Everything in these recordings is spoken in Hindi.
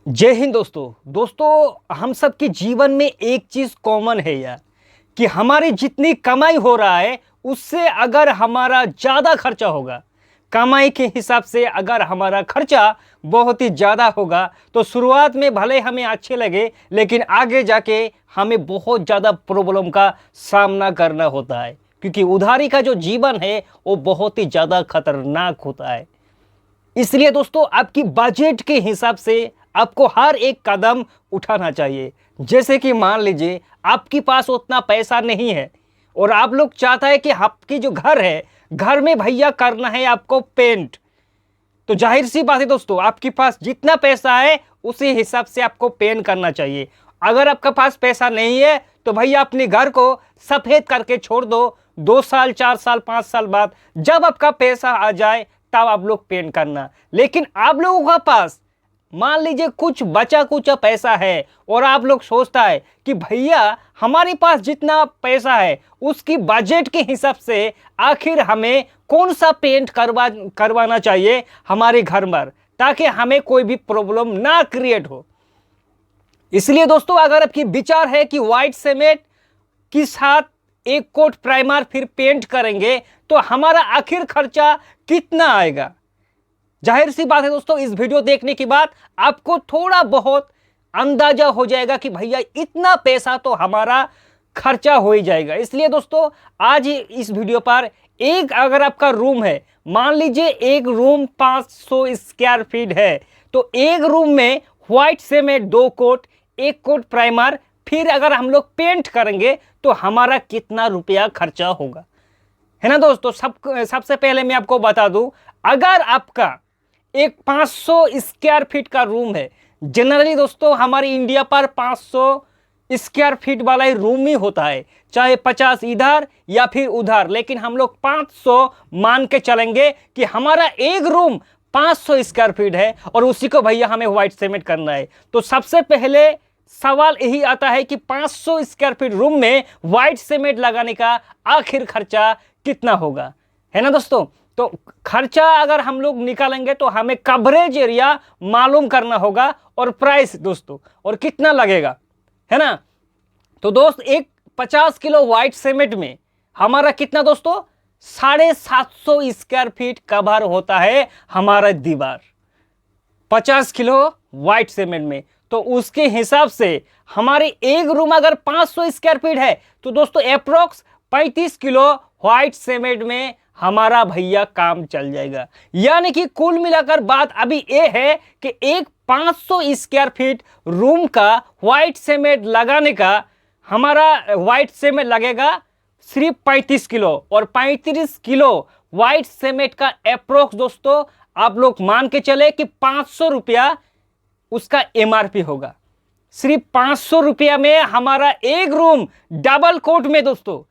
जय हिंद दोस्तों हम सबके जीवन में एक चीज कॉमन है यार कि हमारी जितनी कमाई हो रहा है उससे अगर हमारा ज्यादा खर्चा होगा, कमाई के हिसाब से अगर हमारा खर्चा बहुत ही ज्यादा होगा तो शुरुआत में भले हमें अच्छे लगे लेकिन आगे जाके हमें बहुत ज्यादा प्रॉब्लम का सामना करना होता है, क्योंकि उधारी का जो जीवन है वो बहुत ही ज्यादा खतरनाक होता है। इसलिए दोस्तों आपकी बजट के हिसाब से आपको हर एक कदम उठाना चाहिए। जैसे कि मान लीजिए आपके पास उतना पैसा नहीं है और आप लोग चाहता है कि आपकी जो घर है, घर में भैया करना है आपको पेंट, तो जाहिर सी बात है दोस्तों आपके पास जितना पैसा है उसी हिसाब से आपको पेंट करना चाहिए। अगर आपके पास पैसा नहीं है तो भैया अपने घर को सफेद करके छोड़ दो, 2 साल 4 साल 5 साल बाद जब आपका पैसा आ जाए तब आप लोग पेंट करना। लेकिन आप लोगों का पास मान लीजिए कुछ बचा कुचा पैसा है और आप लोग सोचता है कि भैया हमारे पास जितना पैसा है उसकी बजट के हिसाब से आखिर हमें कौन सा पेंट करवाना चाहिए हमारे घर पर, ताकि हमें कोई भी प्रॉब्लम ना क्रिएट हो। इसलिए दोस्तों अगर आपकी विचार है कि व्हाइट सीमेंट के साथ एक कोट प्राइमर फिर पेंट करेंगे तो हमारा आखिर खर्चा कितना आएगा, जाहिर सी बात है दोस्तों इस वीडियो देखने के बाद आपको थोड़ा बहुत अंदाजा हो जाएगा कि भैया इतना पैसा तो हमारा खर्चा हो ही जाएगा। इसलिए दोस्तों आज इस वीडियो पर अगर आपका रूम है, मान लीजिए एक रूम 500 स्क्वायर फीट है, तो एक रूम में white cement 2 coat, 1 coat primer, फिर अगर हम लोग पेंट करेंगे तो हमारा कितना रुपया खर्चा होगा, है ना दोस्तों। सबसे पहले मैं आपको बता दूं, अगर आपका एक 500 स्क्वायर फीट का रूम है, जनरली दोस्तों हमारे इंडिया पर 500 स्क्वायर फीट वाला ही रूम ही होता है, चाहे 50 इधर या फिर उधर, लेकिन हम लोग 500 मान के चलेंगे कि हमारा एक रूम 500 स्क्वायर फीट है और उसी को भैया हमें व्हाइट सीमेंट करना है। तो सबसे पहले सवाल यही आता है कि 500 स्क्वायर फीट रूम में व्हाइट सीमेंट लगाने का आखिर खर्चा कितना होगा, है ना दोस्तों। तो खर्चा अगर हम लोग निकालेंगे तो हमें कवरेज एरिया मालूम करना होगा और प्राइस दोस्तों और कितना लगेगा, है ना। तो दोस्त एक 50 किलो व्हाइट सीमेंट में हमारा कितना दोस्तों 750 स्क्वायर फीट कवर होता है हमारा दीवार, 50 किलो व्हाइट सीमेंट में। तो उसके हिसाब से हमारे एक रूम अगर 500 स्क्वायर फीट है तो दोस्तों अप्रोक्स 35 किलो व्हाइट सीमेंट में हमारा भैया काम चल जाएगा। यानी कि कुल मिलाकर बात अभी ये है कि एक 500 स्क्वायर फीट रूम का व्हाइट सीमेंट लगाने का हमारा व्हाइट सीमेंट लगेगा सिर्फ 35 किलो, और 35 किलो व्हाइट सीमेंट का अप्रोक्स दोस्तों आप लोग मान के चले कि 500 रुपया उसका एमआरपी होगा। सिर्फ 500 रुपया में हमारा एक रूम डबल कोट में दोस्तों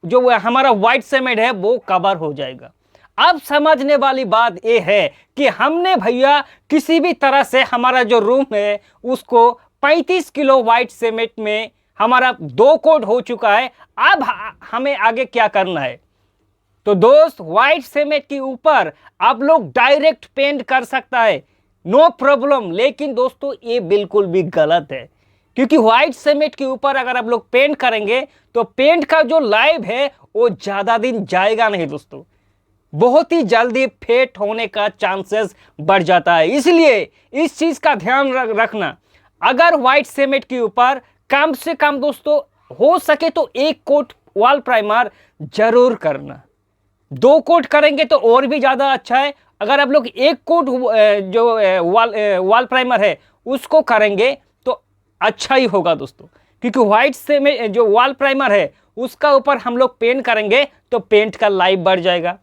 जो हमारा व्हाइट सीमेंट है वो कवर हो जाएगा। अब समझने वाली बात यह है कि हमने भैया किसी भी तरह से हमारा जो रूम है उसको 35 किलो व्हाइट सीमेंट में हमारा 2 कोट हो चुका है। अब हमें आगे क्या करना है, तो दोस्त व्हाइट सीमेंट के ऊपर आप लोग डायरेक्ट पेंट कर सकता है, नो प्रॉब्लम। लेकिन दोस्तों ये बिल्कुल भी गलत है, क्योंकि व्हाइट सीमेंट के ऊपर अगर आप लोग पेंट करेंगे तो पेंट का जो लाइफ है वो ज्यादा दिन जाएगा नहीं दोस्तों, बहुत ही जल्दी फेड होने का चांसेस बढ़ जाता है। इसलिए इस चीज का ध्यान रखना, अगर व्हाइट सीमेंट के ऊपर कम से कम दोस्तों हो सके तो 1 कोट वॉल प्राइमर जरूर करना, 2 कोट करेंगे तो और भी ज्यादा अच्छा है। अगर आप लोग 1 कोट जो वॉल प्राइमर है उसको करेंगे तो अच्छा ही होगा दोस्तों, क्योंकि व्हाइट से जो वॉल प्राइमर है उसका ऊपर हम लोग पेंट करेंगे तो पेंट का लाइफ बढ़ जाएगा।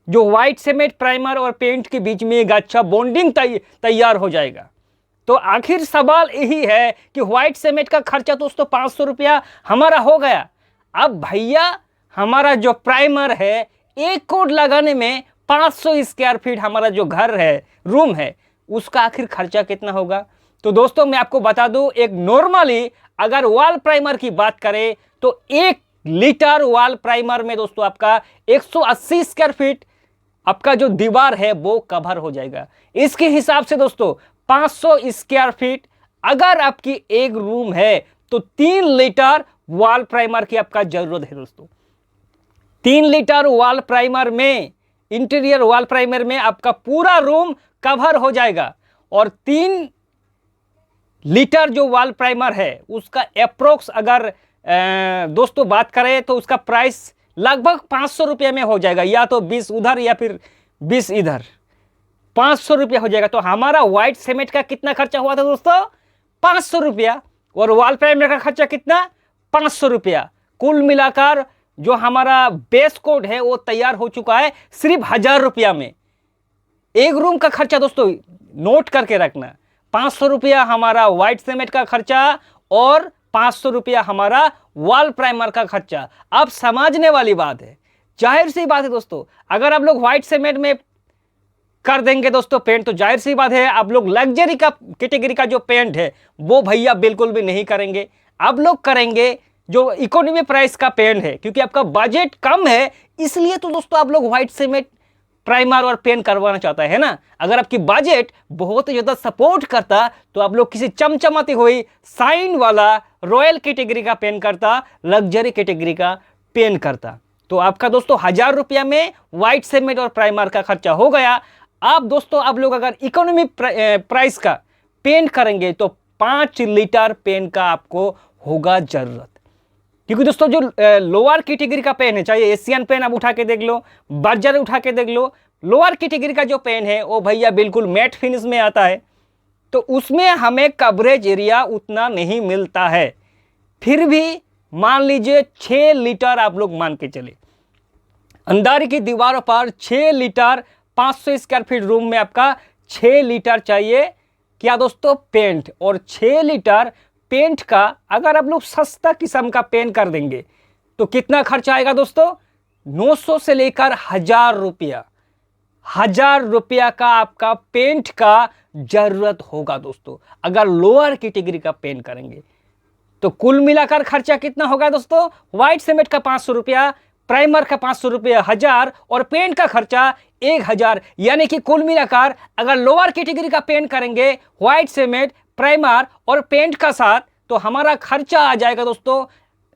जो व्हाइट सीमेंट प्राइमर और पेंट के बीच में एक अच्छा बॉन्डिंग तैयार हो जाएगा। तो आखिर सवाल यही है कि व्हाइट सीमेंट का खर्चा दोस्तों 500 रुपया हमारा हो गया। अब भैया हमारा जो प्राइमर है 1 कोट लगाने में 500 स्क्वायर फीट हमारा जो घर है, रूम है, उसका आखिर खर्चा कितना होगा। तो दोस्तों मैं आपको बता दूं, एक नॉर्मली अगर वॉल प्राइमर की बात करें तो 1 लीटर वॉल प्राइमर में दोस्तों आपका 180 स्क्वायर फीट आपका जो दीवार है वो कवर हो जाएगा। इसके हिसाब से दोस्तों 500 स्क्वायर फीट अगर आपकी एक रूम है तो 3 लीटर वॉल प्राइमर की आपका जरूरत है दोस्तों। 3 लीटर वॉल प्राइमर में, इंटीरियर वॉल प्राइमर में आपका पूरा रूम कवर हो जाएगा। और 3 लीटर जो वॉल प्राइमर है उसका अप्रोक्स अगर दोस्तों बात करें तो उसका प्राइस लगभग 500 रुपये में हो जाएगा, या तो 20 उधर या फिर 20 इधर, 500 रुपया हो जाएगा। तो हमारा व्हाइट सीमेंट का कितना खर्चा हुआ था दोस्तों? 500 रुपया। और वॉल प्राइमर का खर्चा कितना? 500 रुपया। कुल मिलाकर जो हमारा बेस कोड है वो तैयार हो चुका है सिर्फ 1000 रुपया में। एक रूम का खर्चा दोस्तों नोट करके रखना, 500 रुपया हमारा व्हाइट सीमेंट का खर्चा और 500 रुपया हमारा वॉल प्राइमर का खर्चा। अब समझने वाली बात है, जाहिर सी बात है दोस्तों, अगर आप लोग व्हाइट सीमेंट में कर देंगे दोस्तों पेंट तो जाहिर सी बात है आप लोग लग्जरी का कैटेगरी का जो पेंट है वो भैया बिल्कुल भी नहीं करेंगे। आप लोग करेंगे जो इकोनॉमी प्राइस का पेंट है, क्योंकि आपका बजट कम है, इसलिए तो दोस्तों आप लोग व्हाइट सीमेंट प्राइमर और पेंट करवाना चाहता है ना। अगर आपकी बजट बहुत ज़्यादा सपोर्ट करता तो आप लोग किसी चमचमाती हुई साइन वाला रॉयल कैटेगरी का पेंट करता, लग्जरी कैटेगरी का पेंट करता। तो आपका दोस्तों 1000 रुपया में व्हाइट सीमेंट और प्राइमर का खर्चा हो गया। आप दोस्तों आप लोग अगर इकोनॉमी प्राइस का पेंट करेंगे तो 5 लीटर पेंट का आपको होगा जरूरत। क्योंकि दोस्तों जो लोअर कैटेगरी का पेन है, चाहे एशियन पेन आप उठा के देख लो, बर्जर उठा के देख लो, लोअर कैटेगरी का जो पेन है वो भैया बिल्कुल मैट फिनिश में आता है, तो उसमें हमें कवरेज एरिया उतना नहीं मिलता है। फिर भी मान लीजिए 6 लीटर आप लोग मान के चले, अंदर की दीवारों पर 6 लीटर 500 स्क्वायर फीट रूम में आपका 6 लीटर चाहिए क्या दोस्तों पेंट। और 6 लीटर पेंट का अगर आप लोग सस्ता किस्म का पेंट कर देंगे तो कितना खर्चा आएगा दोस्तों? 900 से लेकर 1000 रुपया, 1000 रुपया का आपका पेंट का जरूरत होगा दोस्तों अगर लोअर कैटेगरी का पेंट करेंगे। तो कुल मिलाकर खर्चा कितना होगा दोस्तों? व्हाइट सीमेंट का 500 रुपया, प्राइमर का 500 रुपया, 1000 और पेंट का खर्चा 1000। यानी कि कुल मिलाकर अगर लोअर कैटेगरी का पेंट करेंगे व्हाइट सीमेंट, प्राइमर और पेंट का साथ, तो हमारा खर्चा आ जाएगा दोस्तों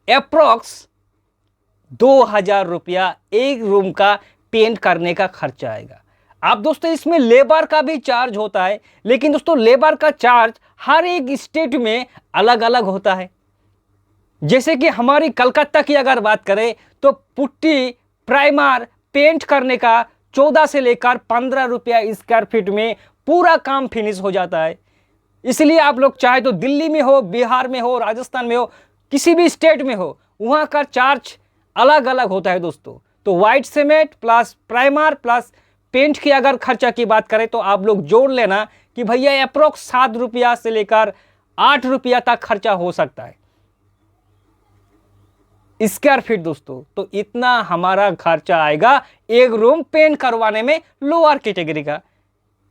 अप्रोक्स 2000 रुपया एक रूम का पेंट करने का खर्चा आएगा। अब दोस्तों इसमें लेबर का भी चार्ज होता है, लेकिन दोस्तों लेबर का चार्ज हर एक स्टेट में अलग अलग होता है। जैसे कि हमारी कलकत्ता की अगर बात करें तो पुट्टी, प्राइमर, पेंट करने का 14 से लेकर 15 रुपया स्क्वायर फीट में पूरा काम फिनिश हो जाता है। इसलिए आप लोग चाहे तो दिल्ली में हो, बिहार में हो, राजस्थान में हो, किसी भी स्टेट में हो, वहाँ का चार्ज अलग अलग होता है दोस्तों। तो white cement plus primer plus paint की अगर खर्चा की बात करें तो आप लोग जोड़ लेना कि भैया अप्रोक्स 7 रुपया से लेकर 8 रुपया तक खर्चा हो सकता है स्क्वायर फीट दोस्तों। तो इतना हमारा खर्चा आएगा एक रूम पेंट करवाने में लोअर कैटेगरी का।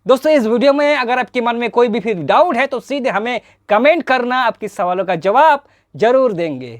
दोस्तों इस वीडियो में अगर आपके मन में कोई भी फिर डाउट है तो सीधे हमें कमेंट करना, आपके सवालों का जवाब जरूर देंगे।